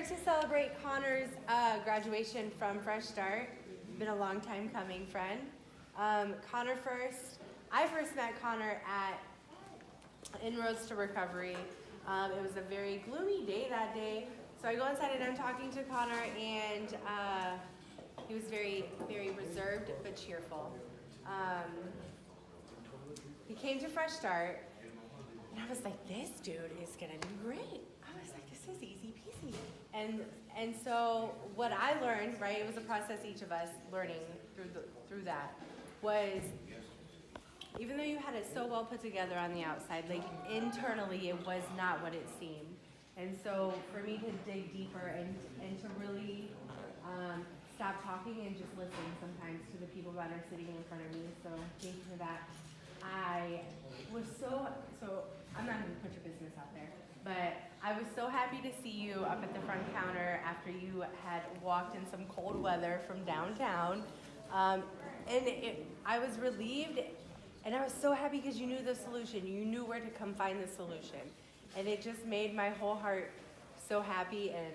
to celebrate Connor's graduation from Fresh Start. Been a long time coming, friend. I first met Connor at Inroads to Recovery. It was a very gloomy day that day. So I go inside and I'm talking to Connor, and he was very, very reserved but cheerful. He came to Fresh Start, and I was like, this dude is gonna do great. I was like, this is easy peasy. And so what I learned, right, it was a process each of us learning through that, was even though you had it so well put together on the outside, like internally it was not what it seemed. And so for me to dig deeper and to really stop talking and just listen sometimes to the people that are sitting in front of me, so thank you for that. I was so I'm not going to put your business out there, but I was so happy to see you up at the front counter after you had walked in some cold weather from downtown. I was relieved, and I was so happy because you knew the solution. You knew where to come find the solution. And it just made my whole heart so happy. And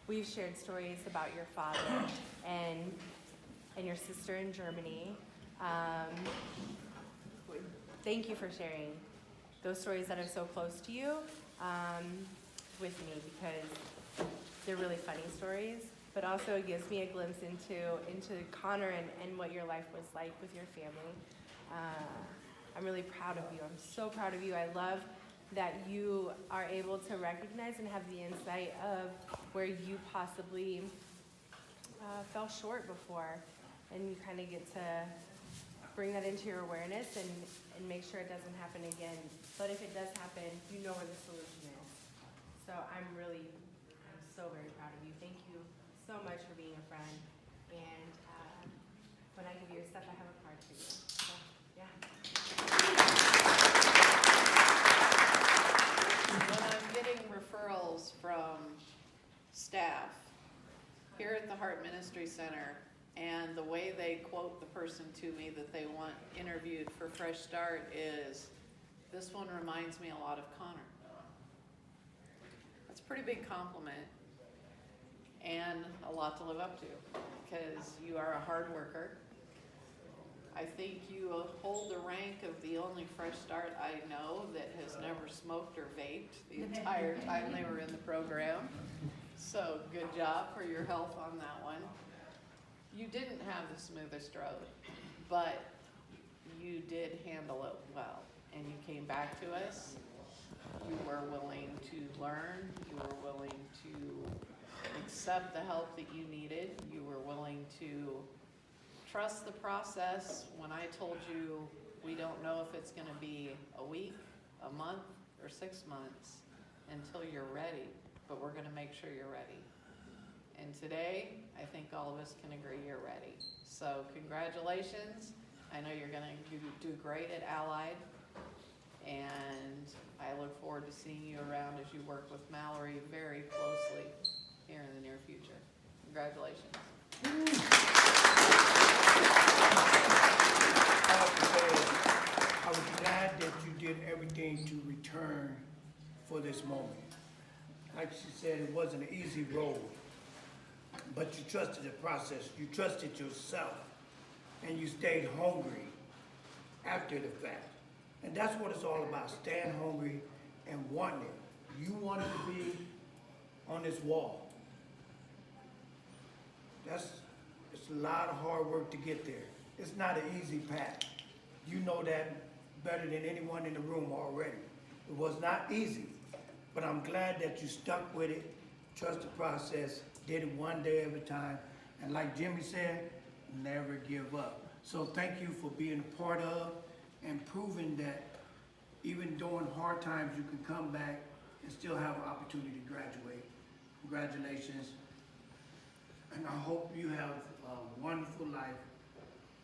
we've shared stories about your father and your sister in Germany. Thank you for sharing those stories that are so close to you with me, because they're really funny stories, but also it gives me a glimpse into Connor and what your life was like with your family. I'm really proud of you. I'm so proud of you. I love that you are able to recognize and have the insight of where you possibly fell short before, and you kind of get to bring that into your awareness and make sure it doesn't happen again. But if it does happen, you know where the solution is. So I'm so very proud of you. Thank you so much for being a friend. And when I give you your stuff, I have a card for you. So, yeah. When I'm getting referrals from staff here at the Heart Ministry Center, and the way they quote the person to me that they want interviewed for Fresh Start is, this one reminds me a lot of Connor. That's a pretty big compliment and a lot to live up to, because you are a hard worker. I think you hold the rank of the only Fresh Start I know that has never smoked or vaped the entire time they were in the program. So good job for your help on that one. You didn't have the smoothest road, but you did handle it well, and you came back to us. You were willing to learn. You were willing to accept the help that you needed. You were willing to trust the process when I told you we don't know if it's going to be a week, a month, or 6 months until you're ready, but we're going to make sure you're ready. And today, I think all of us can agree you're ready. So congratulations. I know you're going to do great at Allied, and I look forward to seeing you around as you work with Mallory very closely here in the near future. Congratulations. I have to say, I was glad that you did everything to return for this moment. Like she said, it wasn't an easy road, but you trusted the process, you trusted yourself, and you stayed hungry after the fact. And that's what it's all about, staying hungry and wanting it. You wanted to be on this wall. It's a lot of hard work to get there. It's not an easy path. You know that better than anyone in the room already. It was not easy, but I'm glad that you stuck with it, trust the process, did it one day at a time, and like Jimmy said, never give up. So thank you for being a part of and proving that even during hard times you can come back and still have an opportunity to graduate. Congratulations, and I hope you have a wonderful life.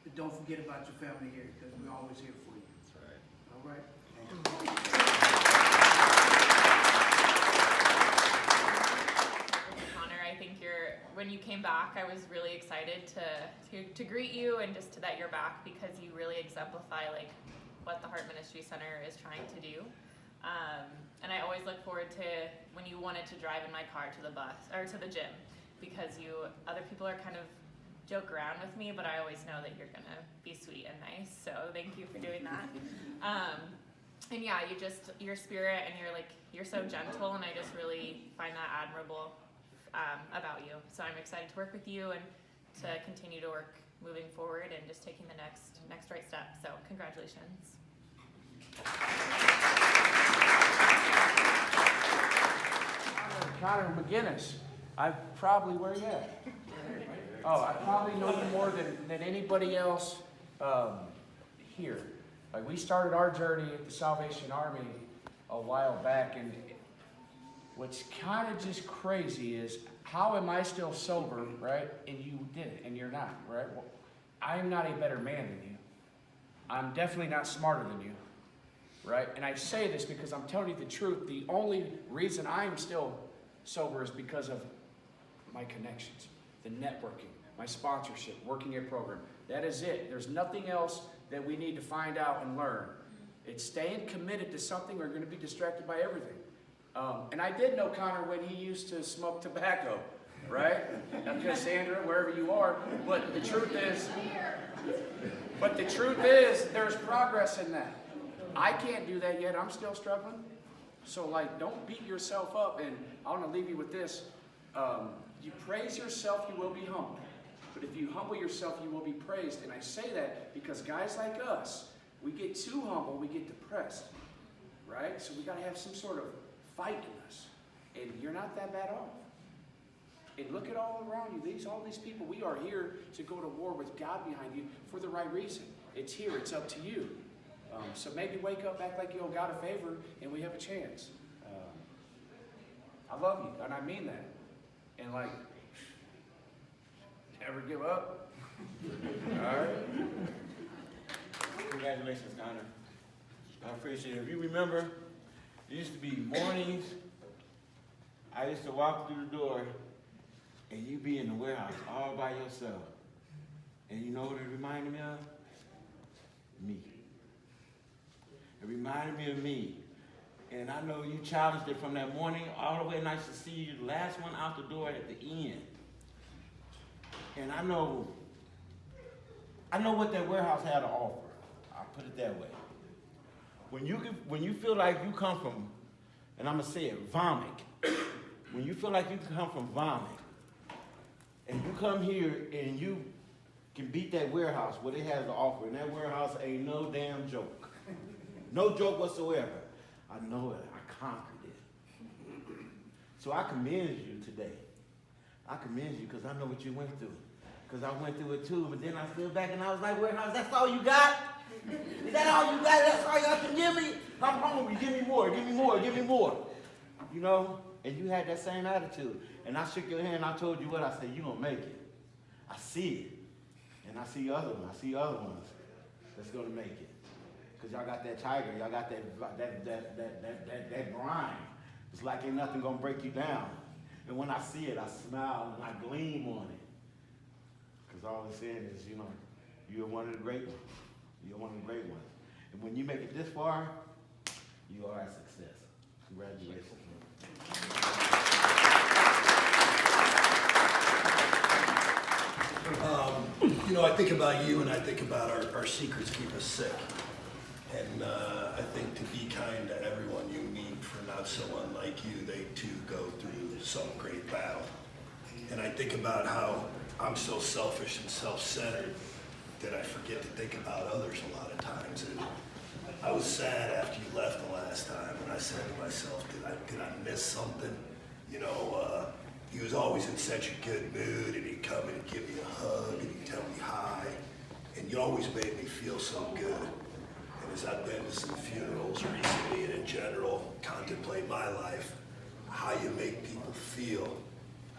But don't forget about your family here, because we're always here for you. That's right. All right? Thank you. Connor, I think when you came back, I was really excited to greet you and just that you're back, because you really exemplify like what the Heart Ministry Center is trying to do. And I always look forward to when you wanted to drive in my car to the bus or to the gym, because other people are kind of joke around with me, but I always know that you're gonna be sweet and nice. So thank you for doing that. And yeah, your spirit, and you're so gentle, and I just really find that admirable about you. So I'm excited to work with you and to continue to work moving forward and just taking the next right step. So congratulations. Connor McGinnis. Where you at? Oh, I probably know you more than anybody else here. Like, we started our journey at the Salvation Army a while back, and what's kind of just crazy is, how am I still sober, right? And you didn't, and you're not, right? Well, I'm not a better man than you. I'm definitely not smarter than you, right? And I say this because I'm telling you the truth. The only reason I'm still sober is because of my connections, the networking, my sponsorship, working a program. That is it. There's nothing else that we need to find out and learn. It's staying committed to something, or you're going to be distracted by everything. And I did know Connor when he used to smoke tobacco, right? Now, Cassandra, wherever you are. But the truth is, there's progress in that. I can't do that yet. I'm still struggling. So, don't beat yourself up. And I want to leave you with this. You praise yourself, you will be humbled. But if you humble yourself, you will be praised. And I say that because guys like us, we get too humble, we get depressed, right? So we got to have some sort of fight in us. And you're not that bad off. And look at all around you. All these people, we are here to go to war with God behind you for the right reason. It's here. It's up to you. So maybe wake up, act like you owe God a favor, and we have a chance. I love you, and I mean that. And never give up. All right? Congratulations, Connor. I appreciate it. If you remember, it used to be mornings. I used to walk through the door, and you be in the warehouse all by yourself. And you know what it reminded me of? Me. It reminded me of me. And I know you challenged it from that morning all the way. Nice to see you, the last one out the door at the end. And I know what that warehouse had to offer. I'll put it that way. When you feel like you come from, and I'm gonna say it, vomit. When you feel like you come from vomit, and you come here and you can beat that warehouse, what it has to offer, and that warehouse ain't no damn joke. No joke whatsoever. I know it. I conquered it. So I commend you today. I commend you because I know what you went through. Because I went through it too. But then I stood back and I was like, warehouse, that's all you got? Is that all you got? That's all y'all can give me? I'm hungry. Give me more. Give me more. Give me more. You know? And you had that same attitude. And I shook your hand and I told you what? I said, you're going to make it. I see it. And I see other ones. I see other ones that's going to make it. Because y'all got that tiger. Y'all got that grind. It's like ain't nothing going to break you down. And when I see it, I smile and I gleam on it. Because all it's saying is, you know, you're one of the great ones. You're one of the great ones. And when you make it this far, you are a success. Congratulations. You know, I think about you and I think about our secrets keep us sick. And I think to be kind to everyone you meet, for not so unlike you, they too go through some great battle. And I think about how I'm so selfish and self-centered that I forget to think about others a lot of times. And I was sad after you left the last time, and I said to myself, did I miss something? You know, he was always in such a good mood, and he'd come and give me a hug, and he'd tell me hi, and you always made me feel so good. And as I've been to some funerals recently, and in general, contemplate my life, how you make people feel,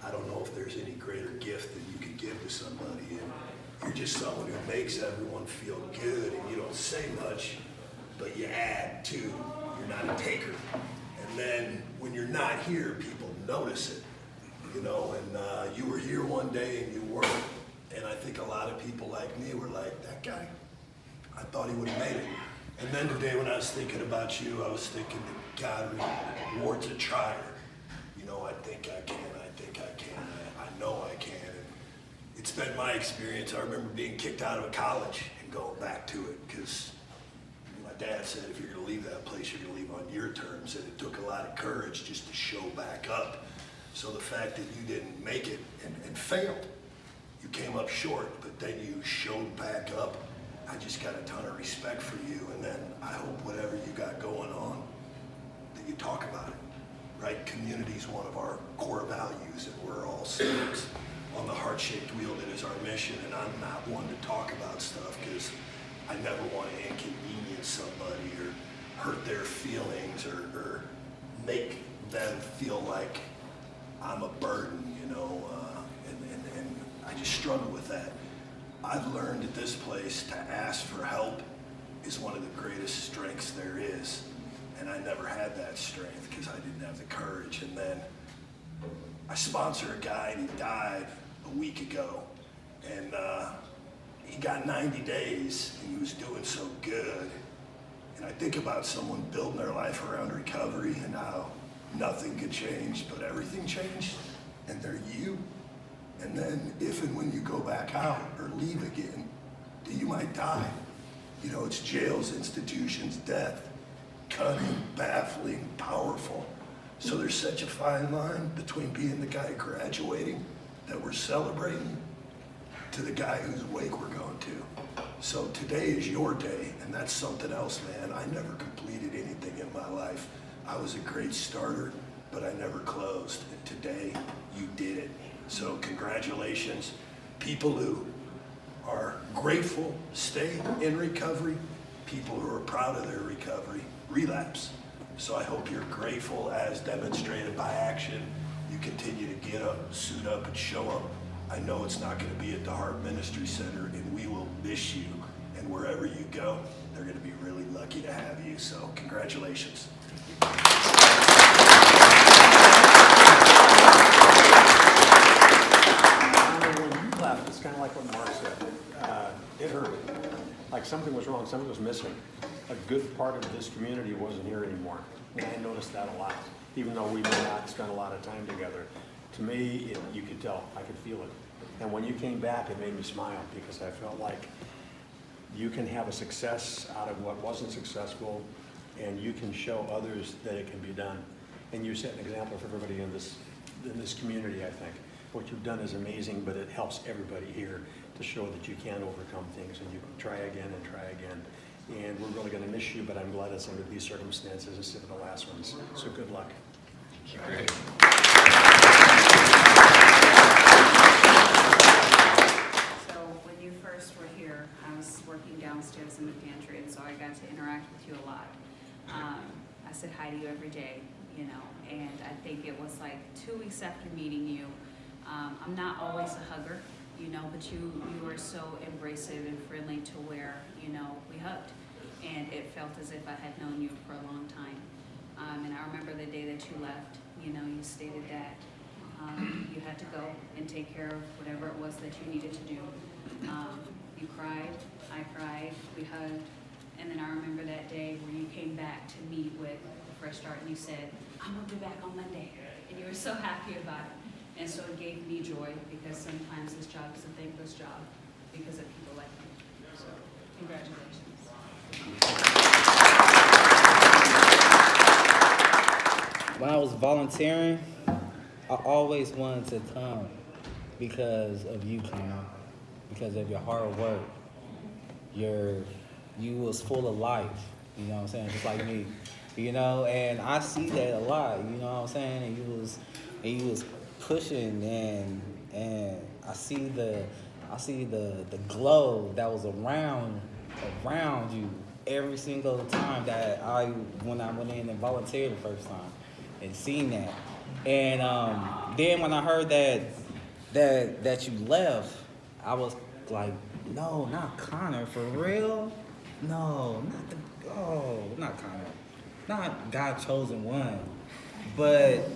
I don't know if there's any greater gift that you could give to somebody. And you're just someone who makes everyone feel good, and you don't say much, but you add too. You're not a taker. And then when you're not here, people notice it, you know. And you were here one day and you weren't. And I think a lot of people like me were like, that guy, I thought he would have made it. And then today when I was thinking about you, I was thinking that God rewards a trier. You know, I think I can, I know I can. And it's been my experience. I remember being kicked out of college and going back to it because my dad said, if you're gonna leave that place, you're gonna leave on your terms. And it took a lot of courage just to show back up. So the fact that you didn't make it and failed, you came up short, but then you showed back up. I just got a ton of respect for you. And then I hope whatever you got going on, that you talk about it, right? Community is one of our core values, and we're all stewards on the heart-shaped wheel that is our mission. And I'm not one to talk about stuff because I never want to inconvenience somebody or hurt their feelings or make them feel like I'm a burden, you know, and I just struggle with that. I've learned at this place to ask for help is one of the greatest strengths there is. And I never had that strength because I didn't have the courage. And then I sponsor a guy and he died a week ago. And he got 90 days and he was doing so good. And I think about someone building their life around recovery and how nothing could change, but everything changed. And they're you. And then if and when you go back out or leave again, you might die. You know, it's jails, institutions, death. Cunning, baffling, powerful. So there's such a fine line between being the guy graduating that we're celebrating to the guy whose wake we're going to. So today is your day, and that's something else, man. I never completed anything in my life. I was a great starter, but I never closed. And today, you did it. So congratulations. People who are grateful, stay in recovery. People who are proud of their recovery, relapse. So I hope you're grateful as demonstrated by action. You continue to get up, suit up, and show up. I know it's not going to be at the Heart Ministry Center, and we will miss you. And wherever you go, they're going to be really lucky to have you. So congratulations. When you left, it's kind of like what Mark said. It hurt. Like something was wrong, something was missing. A good part of this community wasn't here anymore. And I noticed that a lot, even though we may not spend a lot of time together. To me, you could tell, I could feel it. And when you came back, it made me smile because I felt like you can have a success out of what wasn't successful, and you can show others that it can be done. And you set an example for everybody in this community, I think. What you've done is amazing, but it helps everybody here to show that you can overcome things and you can try again and try again. And we're really going to miss you, but I'm glad it's under these circumstances instead of the last ones. So good luck. Great. So when you first were here, I was working downstairs in the pantry, and so I got to interact with you a lot. I said hi to you every day, you know, and I think it was like 2 weeks after meeting you. I'm not always a hugger, you know, but you were so embracive and friendly to where, you know, we hugged. And it felt as if I had known you for a long time. And I remember the day that you left, you know, you stated that you had to go and take care of whatever it was that you needed to do. You cried, I cried, we hugged. And then I remember that day where you came back to meet with a fresh start and you said, I'm gonna be back on Monday. And you were so happy about it. And so it gave me joy because sometimes this job is a thankless job because of people like you. So congratulations. When I was volunteering, I always wanted to come because of you, Connor, because of your hard work. You was full of life, you know what I'm saying, just like me, you know, and I see that a lot, you know what I'm saying, and you was pushing and I see the glow that was around you every single time that when I went in and volunteered the first time and seen that. And then when I heard that you left, I was like, no, not Connor, for real? No, not Connor. Not God chosen one. But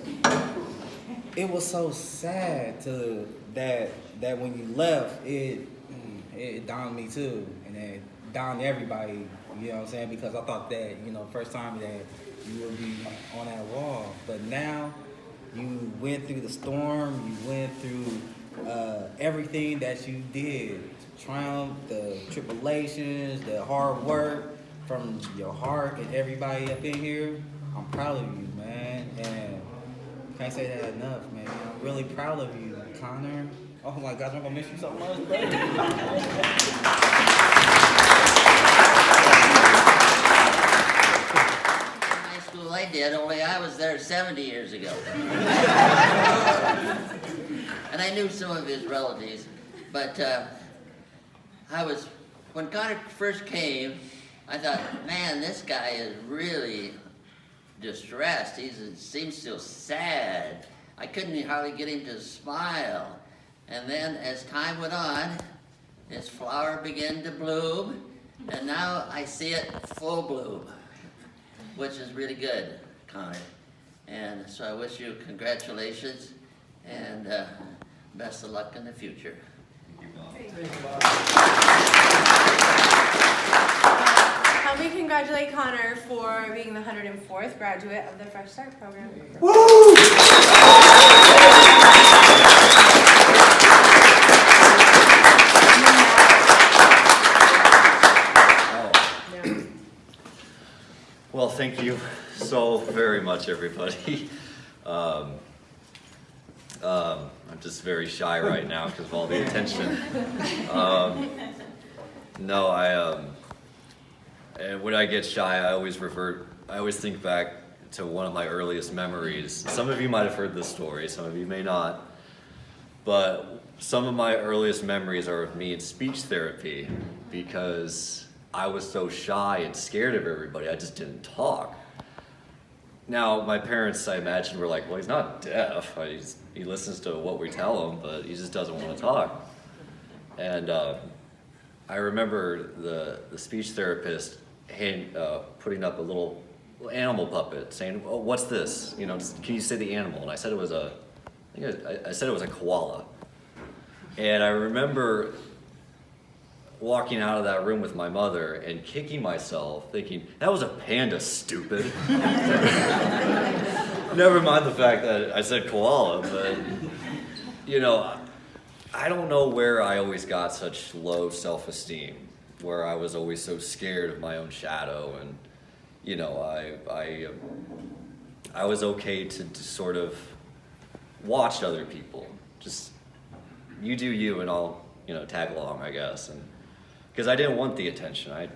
it was so sad that when you left, it dawned me too. And it dawned everybody, you know what I'm saying? Because I thought that, you know, first time you would be on that wall. But now, you went through the storm, you went through everything that you did, triumph, the tribulations, the hard work from your heart and everybody up in here. I'm proud of you, man, and can't say that enough, man. I'm really proud of you, Connor. Oh my gosh, I'm gonna miss you so much, bro. High school I did, only I was there 70 years ago. And I knew some of his relatives, but when Connor first came, I thought, man, this guy is really distressed. He seems so sad. I couldn't hardly get him to smile. And then as time went on, his flower began to bloom, and now I see it full bloom, which is really good, Connor. And so I wish you congratulations and best of luck in the future. Help me congratulate Connor for being the 104th graduate of the Fresh Start program. Woo! Well, thank you so very much, everybody. I'm just very shy right now because of all the attention. And when I get shy, I always think back to one of my earliest memories. Some of you might have heard this story, some of you may not. But some of my earliest memories are of me in speech therapy because I was so shy and scared of everybody, I just didn't talk. Now, my parents, I imagine, were like, well, he's not deaf. He listens to what we tell him, but he just doesn't want to talk. And I remember the speech therapist putting up a little animal puppet, saying, "Oh, what's this? You know, can you say the animal?" And I said it was I said it was a koala. And I remember walking out of that room with my mother and kicking myself, thinking, that was a panda, stupid. Never mind the fact that I said koala, but, you know, I don't know where I always got such low self-esteem, where I was always so scared of my own shadow, and, you know, I was okay to sort of watch other people. Just, you do you and I'll, you know, tag along, I guess. And because I didn't want the attention. I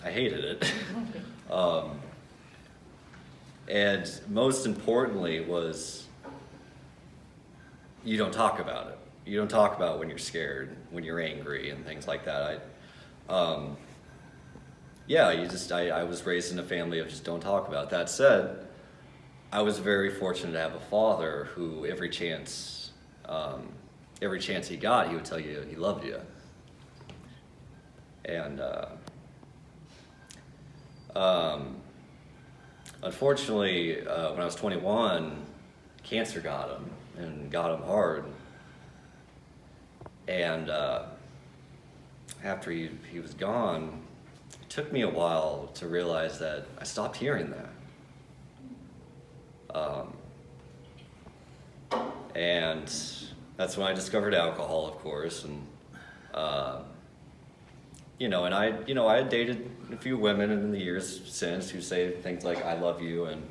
hated it. And most importantly was, you don't talk about it. You don't talk about when you're scared, when you're angry, and things like that. I was raised in a family of just don't talk about it. That said, I was very fortunate to have a father who every chance he got, he would tell you he loved you. And unfortunately, when I was 21, cancer got him, and got him hard. And after he was gone, it took me a while to realize that I stopped hearing that. And that's when I discovered alcohol, of course, and I had dated a few women in the years since who say things like "I love you," and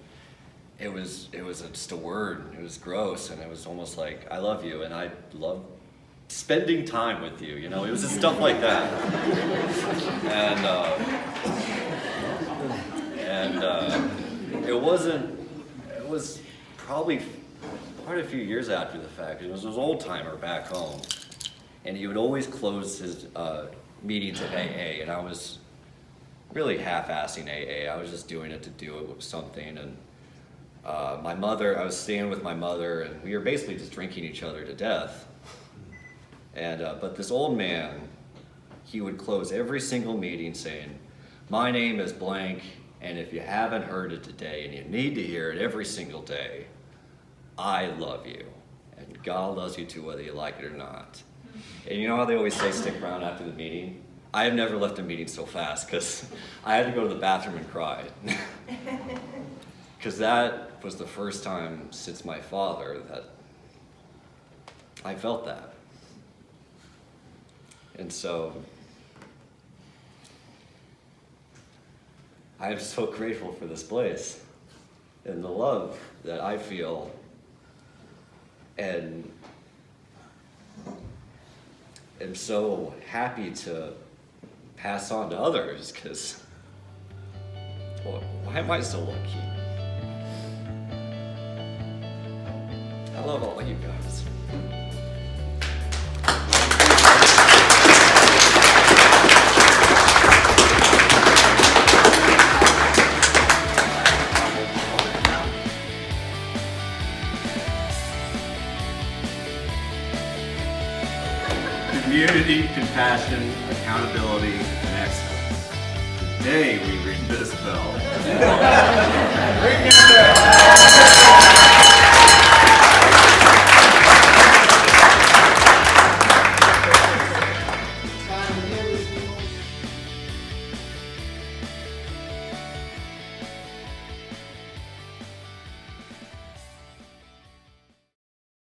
it was just a word. It was gross, and it was almost like "I love you," and I love spending time with you. You know, it was just stuff like that, it was probably quite a few years after the fact. It was his old timer back home, and he would always close his meetings at AA, and I was really half-assing AA. I was just doing it to do it with something, and I was staying with my mother, and we were basically just drinking each other to death. And but this old man, he would close every single meeting saying, "My name is blank, and if you haven't heard it today, and you need to hear it every single day, I love you, and God loves you too, whether you like it or not." And you know how they always say stick around after the meeting? I have never left a meeting so fast because I had to go to the bathroom and cry. Because that was the first time since my father that I felt that. And so I'm so grateful for this place and the love that I feel, and am so happy to pass on to others, because why am I so lucky? I love all of you guys. Community, compassion, accountability, and excellence. Today we ring this bell.